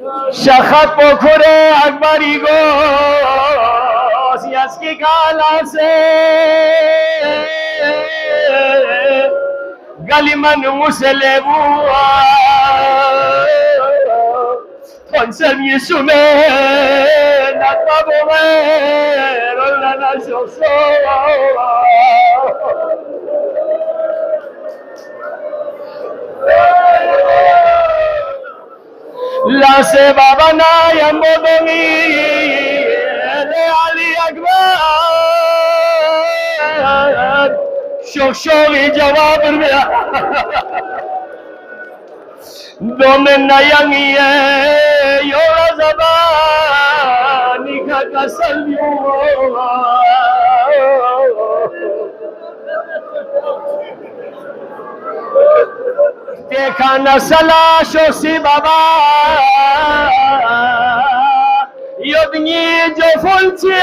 Shakhat pokhore akbari gos yaski kala se galiman muselebua Konsem yisume nakabome rolana shoso La se babana yambodongi le Ali Akbar Shokshori jawab mea Domen nayangi yola zabani kakasalyu Dekha na sala shosi baba Yodnyi jo fulchi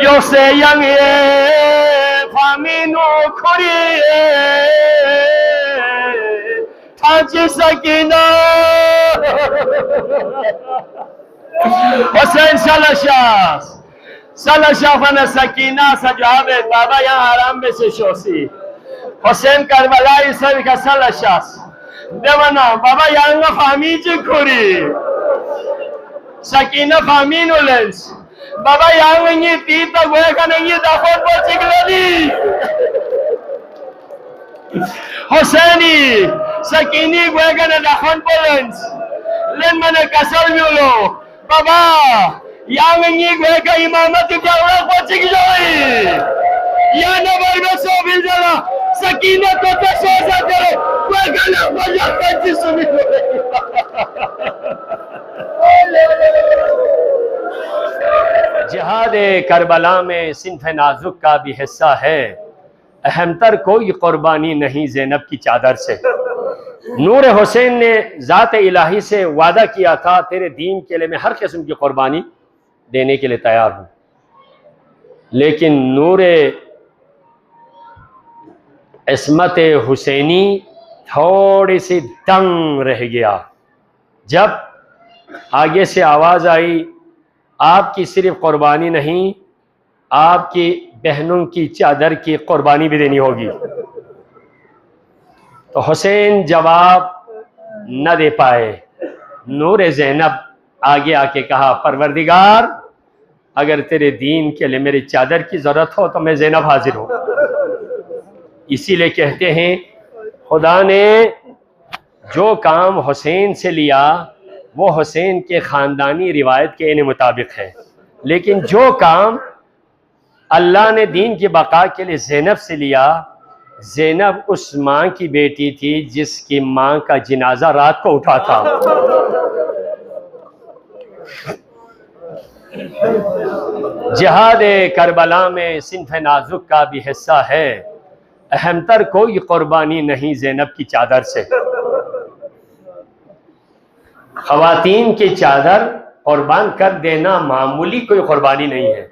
Yose yang faminu khori Thaji sakina Hussain Salashas Salashafana sakina sajabet baba यहाँ आराम में से Shoshi Hussain Karbala इस का Salashas देवना बाबा यहाँ फामी चिखुरी sakina फामी नोलेंस बाबा यहाँ ये तीता हुए का नहीं दाखों पर चिकलोली Hussaini sakini हुए का न दाखों पर लेंस लेन मने कसर मिलो बाबा yang ini gue ke imamat juga orang pocik joy ya nabar beso biljala sakina kota sosa kare gue kena banyak kaji sumi जिहाद करबला में सिन्फ नाजुक का भी हिस्सा है अहमतर कोई कुर्बानी नहीं ज़ैनब की चादर से नूर हुसैन ने ज़ात इलाही से वादा किया था तेरे दीन के लिए मैं हर किस्म की कुर्बानी देने के लिए तैयार हूं लेकिन नूर इस्मत हुसैनी थोड़ी सी दंग रह गया जब आगे से आवाज़ आई आपकी सिर्फ कुर्बानी नहीं आपकी बहनों की चादर की कुर्बानी भी देनी होगी तो हुसैन जवाब न दे पाए नूर ज़ैनब आगे आके कहा परवरदिगार अगर तेरे दीन के लिए मेरी चादर की ज़रूरत हो तो मैं ज़ैनब हाजिर हूँ इसीलिए कहते हैं खुदा ने जो काम हुसैन से लिया वो हुसैन के ख़ानदानी रिवायत के इन मुताबिक है लेकिन जो काम अल्लाह ने दीन की बका के लिए ज़ैनब से लिया ज़ैनब उस माँ की बेटी थी जिसकी माँ का जनाजा रात को उठा था जिहाद करबला में सिन्फ नाजुक का भी हिस्सा है अहमतर कोई कुर्बानी नहीं ज़ैनब की चादर से ख़वातीन की चादर कुर्बान कर देना मामूली कोई कुर्बानी नहीं है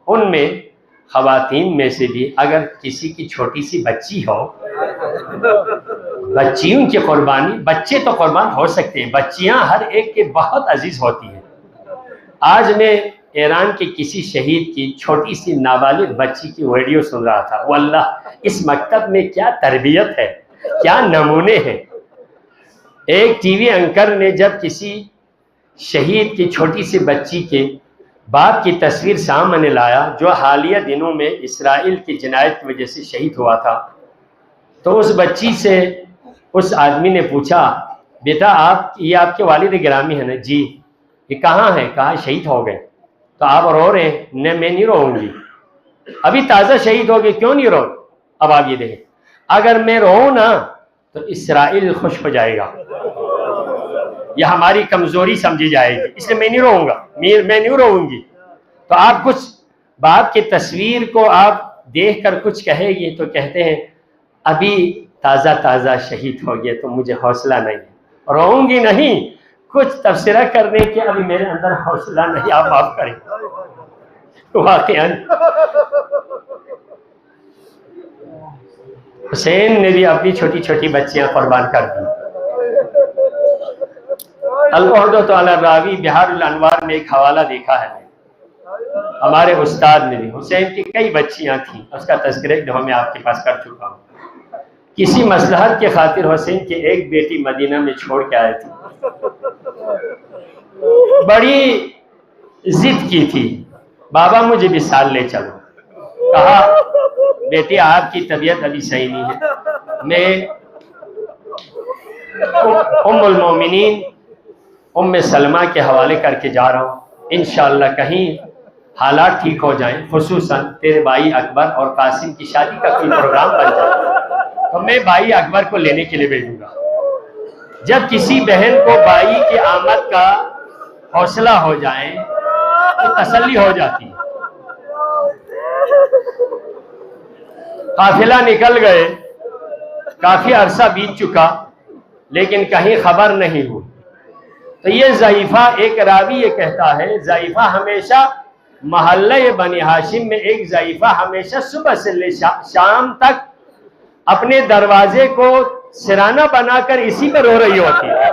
उनमें ख़वातीन में से भी अगर किसी की छोटी सी बच्ची हो बच्चियों की कुर्बानी बच्चे तो कुर्बान हो सकते हैं बच्चियां हर एक के बहुत अजीज होती हैं आज मैं ईरान के किसी शहीद की छोटी सी नाबालिग बच्ची की वीडियो सुन रहा था वल्लाह इस मकतब में क्या तरबियत है क्या नमूने हैं एक टीवी एंकर ने जब किसी शहीद की छोटी सी बच्ची के बाप की तस्वीर सामने लाया जो हालिया दिनों में इसराइल की जनायत की वजह से शहीद हुआ था तो उस बच्ची से उस आदमी ने पूछा बेटा आप ये आपके वालिद गिरामी है ना जी ये कहाँ है कहा शहीद हो गए तो आप रो रहे हैं न मैं नहीं रोऊंगी अभी ताज़ा शहीद हो गए क्यों नहीं रो अब आप ये देखें अगर मैं रोऊं ना तो इसराइल खुश हो जाएगा यह हमारी कमजोरी समझी जाएगी इसलिए मैं नहीं रोऊंगा मैं नहीं रोऊंगी तो आप कुछ बाप की तस्वीर को आप देख कर कुछ कहेंगे तो कहते हैं अभी ताज़ा ताज़ा शहीद हो गया तो मुझे हौसला नहीं रोऊंगी नहीं कुछ तफसीरा करने के अभी मेरे अंदर हौसला नहीं आप माफ करें वाकई हुसैन ने भी अपनी छोटी छोटी बच्चियां कुर्बान कर दी। अल-उहदत अला रावी बिहारुल अनवार में एक हवाला देखा है हमारे उस्ताद ने भी। हुसैन की कई बच्चियां थीं, उसका तज़किरा एक दफ़ा मैं आपके पास कर चुका हूँ। किसी मसलहत के खातिर हुसैन की एक बेटी मदीना में छोड़ के आए थे। बड़ी जिद की थी, बाबा मुझे भी साथ ले चलो। कहा बेटी आपकी तबीयत अभी सही नहीं है, मैं उम्मुल मोमिनीन उम्मे सलमा के हवाले करके जा रहा हूँ, इंशाअल्लाह कहीं हालात ठीक हो जाएं, खुसूसन तेरे भाई अकबर और कासिम की शादी का कोई प्रोग्राम बन जाए तो मैं भाई अकबर को लेने के लिए भेजूंगा। जब किसी बहन को भाई की आमद का हौसला हो जाए तो तसल्ली हो जाती है। काफिला निकल गए, काफी अरसा बीत चुका लेकिन कहीं खबर नहीं हुई। तो ये ज़ईफ़ा, एक रावी ये कहता है ज़ईफ़ा हमेशा महल्ले बनी हाशिम में एक ज़ईफ़ा हमेशा सुबह से ले शाम तक अपने दरवाजे को सिराना बनाकर इसी पर रो रही होती है।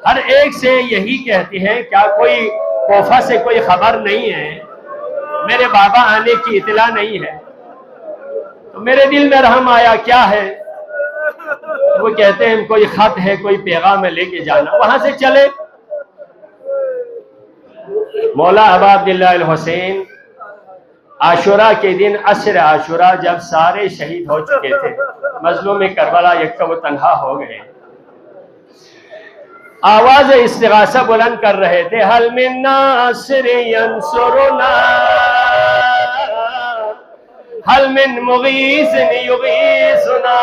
हर एक से यही कहती है क्या कोई कोफा से कोई खबर नहीं है, मेरे बाबा आने की इतला नहीं है। तो मेरे दिल में रहम आया, क्या है? वो कहते हैं कोई खत है, कोई पैगाम है, लेके जाना। वहां से चले। मौला अबा अब्दुल्लाह अल हुसैन आशुरा के दिन, असर आशुरा, जब सारे शहीद हो चुके थे, मजलूम करबला यक्का व तन्हा हो गए, आवाज इस्तिगासा बुलंद कर रहे थे, हल मिन नासिर यंसुरुना हल मिन मुगीसिन युगीसुना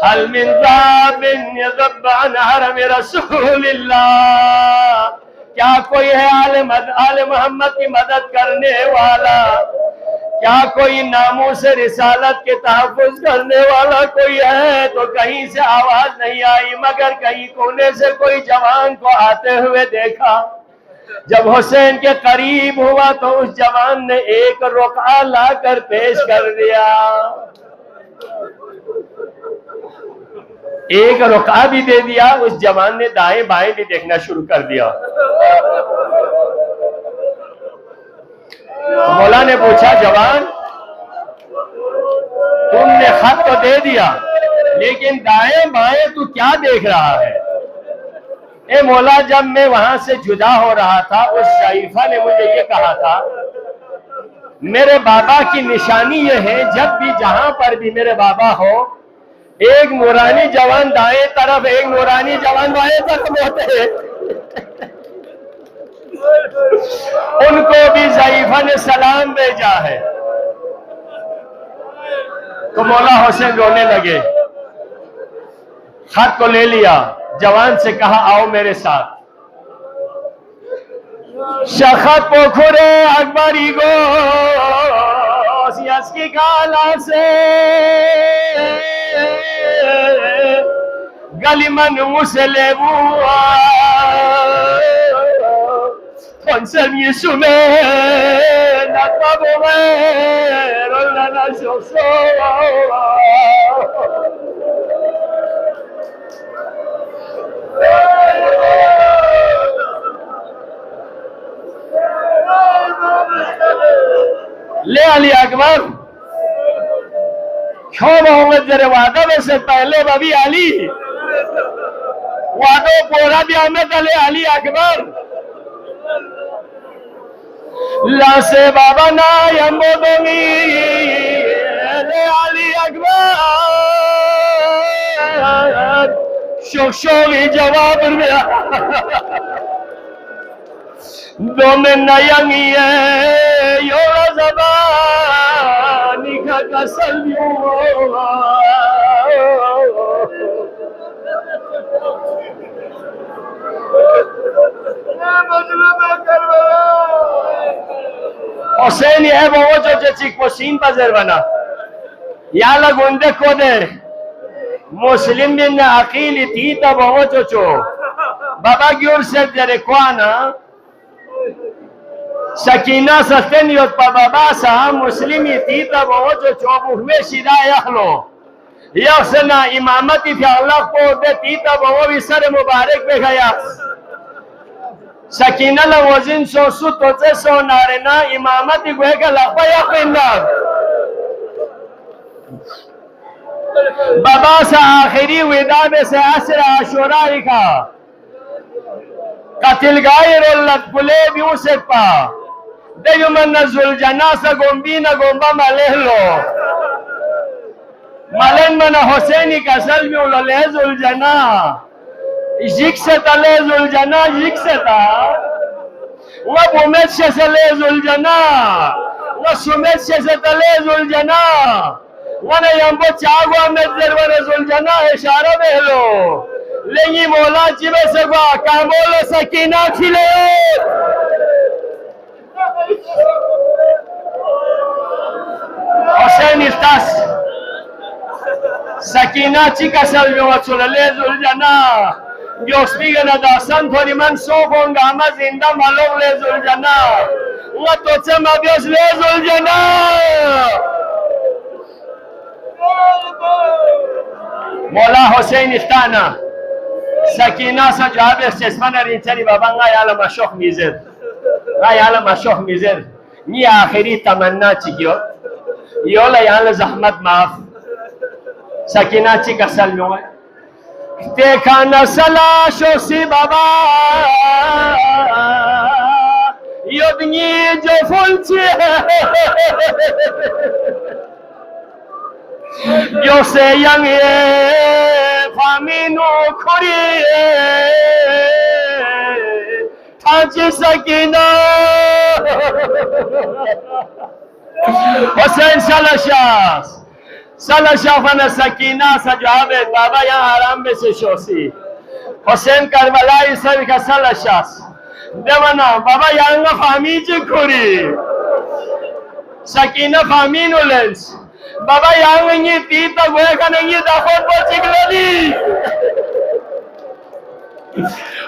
हल मिन ज़ाबिन यज़ब्बु अन हरम रसूलिल्लाह। क्या कोई है आले मोहम्मद की मदद करने वाला? क्या कोई नामूस रिसालत के तहफ़्फ़ुज़ करने वाला कोई है? तो कहीं से आवाज नहीं आई, मगर कहीं कोने से कोई जवान को आते हुए देखा। जब हुसैन के करीब हुआ तो उस जवान ने एक रुक़ा लाकर पेश कर दिया। एक रुक़ा भी दे दिया। उस जवान ने दाएं बाएं भी देखना शुरू कर दिया। मौला ने पूछा, जवान तुमने खत तो दे दिया लेकिन दाएं बाएं तू क्या देख रहा है? ए मौला, जब मैं वहां से जुदा हो रहा था उस ज़ईफ़ा ने मुझे ये कहा था, मेरे बाबा की निशानी ये है, जब भी जहां पर भी मेरे बाबा हो, एक नूरानी जवान दाएं तरफ, एक नूरानी जवान बाएं तरफ होते हैं। उनको भी ज़ईफ़ा ने सलाम भेजा है। तो मौला हुसैन रोने लगे, खत को ले लिया, जवान से कहा आओ मेरे साथ। शखत पोखरे अकबरी गो की काला से गलिमन मुसले बुआ Konsen Yisume Natabu Rolana Soso ले अली अकबर क्यों मोहम्मद जरे वादा में से पहले बबी अली वादो पूरा भी आमद अली अकबर लासे बाबा ना यम्बो दोंगी ले अली अकबर शोशोगी जवाब में दो में नयंगी है योरा ज़बानी का कसम हुसैन है वो जो चिक पोसीन पजर बना या लगुंदे को दे मुस्लिम बिन अकील थी तब वो जो बाबा की ओर से जरे क्वाना Sakina sostenido pa babasa muslimi tita bojo chobu huwe shida yakhlo yakhsana imamati fi Allah ko de tita bojo bisar mubarak be gayas Sakina la wazin so su toze so narena imamati gwe ka lakpa yakhina babasa akhiri wida be se asr ashura ka katil gair lakule bi usepa Deyo manazul janasa gombina gomba malelo malen mana Hosseini kasal mi ulo lezul jana jikseta lezul jana jikseta wa bumet shese lezul jana wa sumet shese lezul jana wana yambo chagwa medzer wana zul jana ishara behlo lengi mola chibe se gwa kamolo sakina khile Hussein estás Sakina chica salve watulezul jana Dios migana da santo liman sofon gama zinda malok lezul jana wa totsema Dios lezul jana Mola Hussein istana Sakina sa jabe sesmana rinchari babanga yala mashokh mizer yala mashokh mizer ni akhiri tamanna chigyo yola yala zahmat maaf Sakina chika salmo देखा नसला शोसी बाबा योदनी जो फुलची yo se yang ye famino khori taji sakina Hussein Salashah fana sakina sajabe baba ya haram में से Shoshi Hussein Karbala sir का Salashah देवना बाबा Yanga फामी चिखोरी sakina famino lens Baba yang ini tita gue kan ini dapat bocik lagi.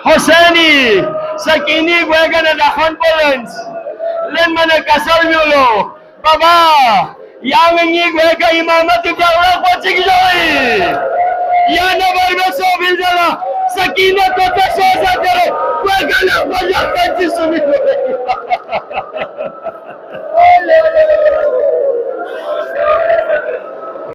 Hosseini, sakini gue kan dapat balance. Len mana kasar mulu. Baba, yang ini gue kan imamat itu orang bocik lagi. Ya nabar besok bicara. Sakina kota sosa kere. Gue kan banyak kaji sumi.